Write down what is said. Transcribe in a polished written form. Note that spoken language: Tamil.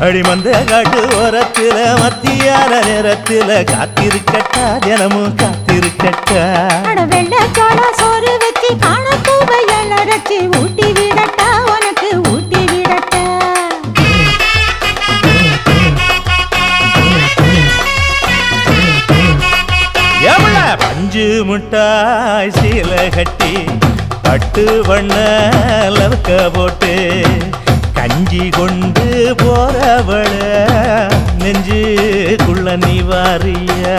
அடிமந்த காட்டு ஓரத்துல மத்தியான நேரத்துல காத்திருக்கட்டா தினமும் காத்திருக்கட்டா வெள்ள சோள சோறு வச்சு காண பூவையல் அரைச்சி ஊட்டி விடட்டா உனக்கு ஊட்டி விடட்டா எவ்வள பஞ்சு முட்டாய் சீல கட்டி பட்டு வண்ண லவக்க போட்டு கஞ்சி கொண்டு போறவள நெஞ்சுக்குள்ள நீ வாரியா